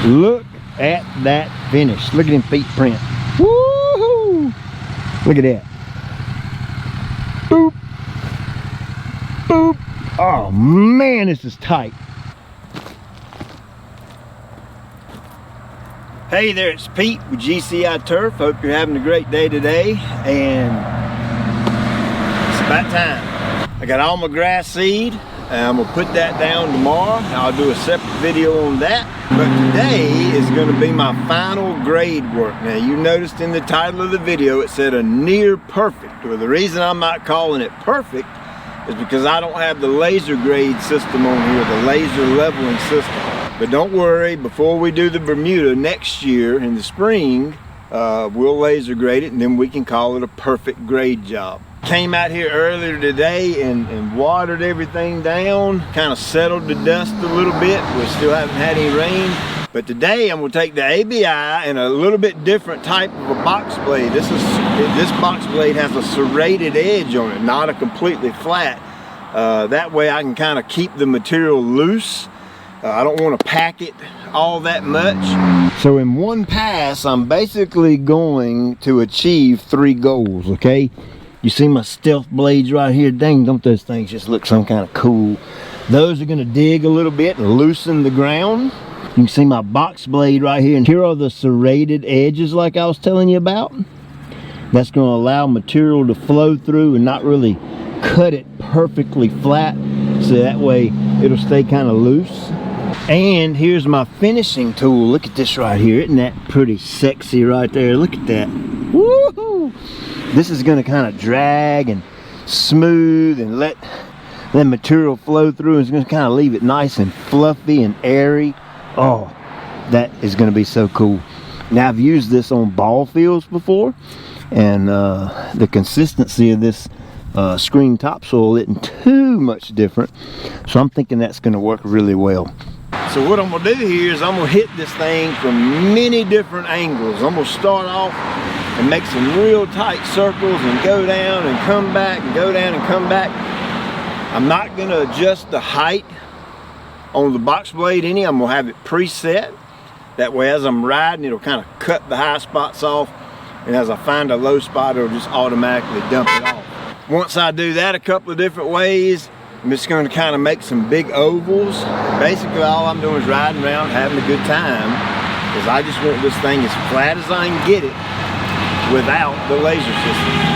Look at that finish. Look at them feet print. Woohoo! Look at that. Boop. Boop. Oh man, this is tight. Hey there, it's Pete with GCI Turf. Hope you're having a great day today, and it's about time. I got all my grass seed. I'm gonna put that down tomorrow. I'll do a separate video on that. But today is gonna be my final grade work. Now you noticed in the title of the video it said a near perfect. Well, the reason I'm not calling it perfect is because I don't have the laser grade system on here, the laser leveling system. But don't worry, before we do the Bermuda next year in the spring, we'll laser grade it and then we can call it a perfect grade job. Came out here earlier today and watered everything down, kind of settled the dust a little bit. We still haven't had any rain. But today I'm gonna take the ABI and a little bit different type of a box blade. This box blade has a serrated edge on it, not a completely flat. That way I can kind of keep the material loose. I don't want to pack it all that much. So in one pass, I'm basically going to achieve 3 goals, okay? You see my stealth blades right here? Dang, don't those things just look some kind of cool? Those are gonna dig a little bit and loosen the ground. You can see my box blade right here, and here are the serrated edges like I was telling you about. That's gonna allow material to flow through and not really cut it perfectly flat, so that way it'll stay kind of loose. And here's my finishing tool. Look at this right here. Isn't that pretty sexy right there? Look at that. Woohoo! This is gonna kind of drag and smooth and let the material flow through. It's gonna kind of leave it nice and fluffy and airy. Oh, that is gonna be so cool. Now I've used this on ball fields before, and the consistency of this screen topsoil isn't too much different. So I'm thinking that's gonna work really well. So what I'm gonna do here is I'm gonna hit this thing from many different angles. I'm gonna start off and make some real tight circles and go down and come back and go down and come back. I'm not gonna adjust the height on the box blade any. I'm gonna have it preset. That way as I'm riding, it'll kind of cut the high spots off, and as I find a low spot, it'll just automatically dump it off. Once I do that a couple of different ways, I'm just going to kind of make some big ovals. Basically all I'm doing is riding around having a good time, because I just want this thing as flat as I can get it without the laser system.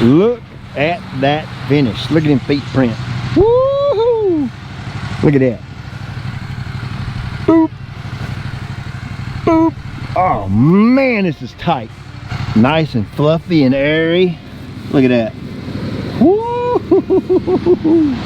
Look at that finish. Look at them feet print. Woohoo! Look at that. Boop. Boop. Oh man, this is tight. Nice and fluffy and airy. Look at that. Woo-hoo-hoo-hoo-hoo-hoo.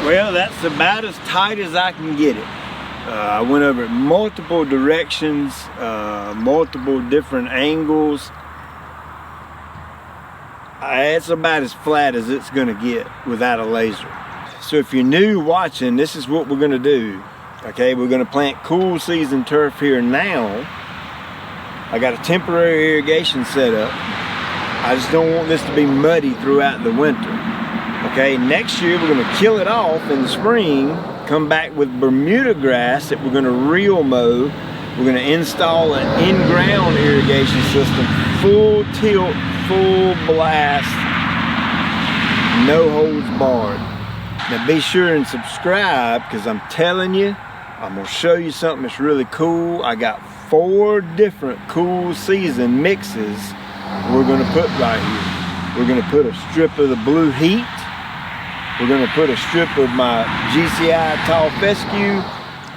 Well, that's about as tight as I can get it. I went over it multiple directions, multiple different angles. It's about as flat as it's gonna get without a laser. So if you're new watching, this is what we're gonna do. Okay, we're gonna plant cool season turf here now. I got a temporary irrigation set up. I just don't want this to be muddy throughout the winter. Okay, next year we're gonna kill it off in the spring, come back with Bermuda grass that we're gonna reel mow. We're gonna install an in-ground irrigation system, full tilt, full blast, no holds barred. Now be sure and subscribe, because I'm telling you, I'm gonna show you something that's really cool. I got 4 different cool season mixes we're gonna put right here. We're gonna put a strip of the Blue Heat. We're gonna put a strip of my GCI Tall Fescue,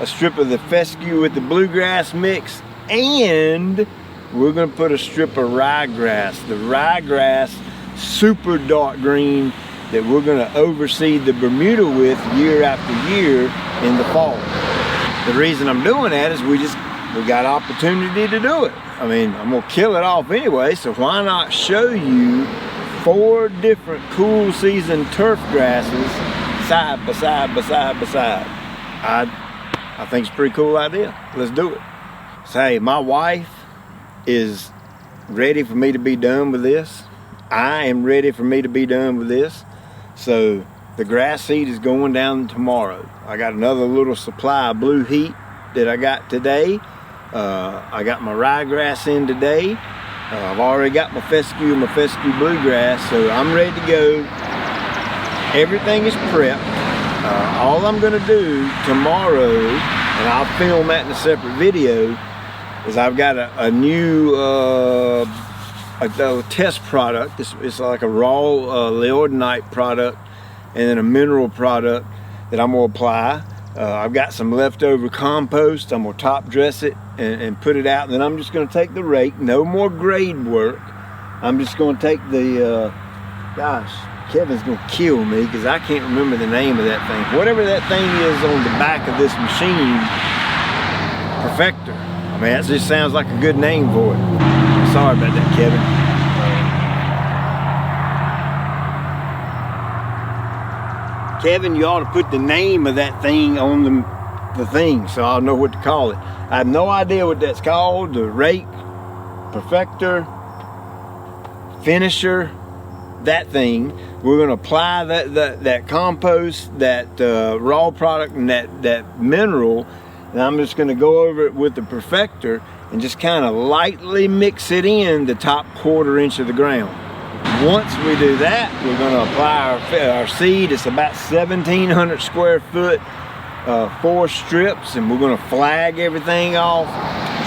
a strip of the fescue with the bluegrass mix, and we're gonna put a strip of ryegrass, the ryegrass super dark green that we're gonna overseed the Bermuda with year after year in the fall. The reason I'm doing that is we got opportunity to do it. I mean, I'm gonna kill it off anyway, so why not show you 4 different cool season turf grasses side by side by side by side. I think it's a pretty cool idea. Let's do it. So hey, my wife is ready for me to be done with this. I am ready for me to be done with this. So the grass seed is going down tomorrow. I got another little supply of Blue Heat that I got today. I got my ryegrass in today. I've already got my fescue and my fescue bluegrass, so I'm ready to go. Everything is prepped. All I'm gonna do tomorrow, and I'll film that in a separate video, is I've got a new a test product. It's like a raw liodonite product and then a mineral product that I'm gonna apply. I've got some leftover compost. I'm gonna top dress it and put it out, and then I'm just gonna take the rake. No more grade work. I'm just gonna take the, gosh, Kevin's gonna kill me because I can't remember the name of that thing. Whatever that thing is on the back of this machine, Perfector. I mean, that just sounds like a good name for it. Sorry about that, Kevin. Kevin, you ought to put the name of that thing on the thing so I'll know what to call it. I have no idea what that's called. The rake, Perfector, Finisher, that thing. We're gonna apply that compost, that raw product, and that mineral, and I'm just gonna go over it with the Perfector and just kind of lightly mix it in the top 1/4 inch of the ground. Once we do that, we're going to apply our seed. It's about 1,700 square foot, 4 strips, and we're going to flag everything off,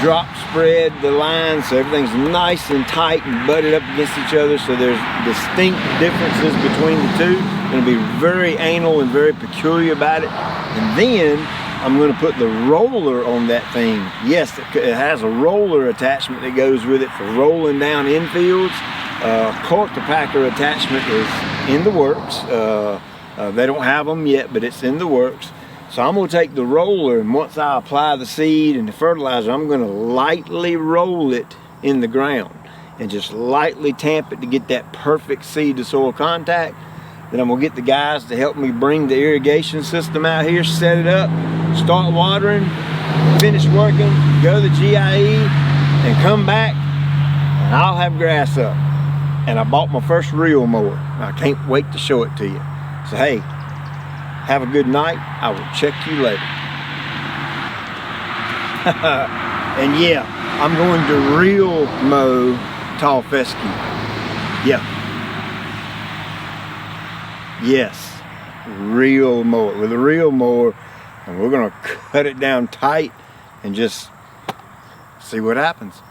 drop spread the lines so everything's nice and tight and butted up against each other, so there's distinct differences between the two. I'm going to be very anal and very peculiar about it. And then I'm going to put the roller on that thing. Yes, it has a roller attachment that goes with it for rolling down infields. Cultipacker attachment is in the works. They don't have them yet, but it's in the works. So I'm going to take the roller, and once I apply the seed and the fertilizer, I'm going to lightly roll it in the ground and just lightly tamp it to get that perfect seed to soil contact. Then I'm going to get the guys to help me bring the irrigation system out here, set it up, start watering, finish working, go to the GIE, and come back, and I'll have grass up. And I bought my first reel mower. I can't wait to show it to you. So hey, have a good night. I will check you later. And yeah, I'm going to reel mow Tall Fescue. Yeah. Yes, reel mow it with a reel mower, and we're gonna cut it down tight and just see what happens.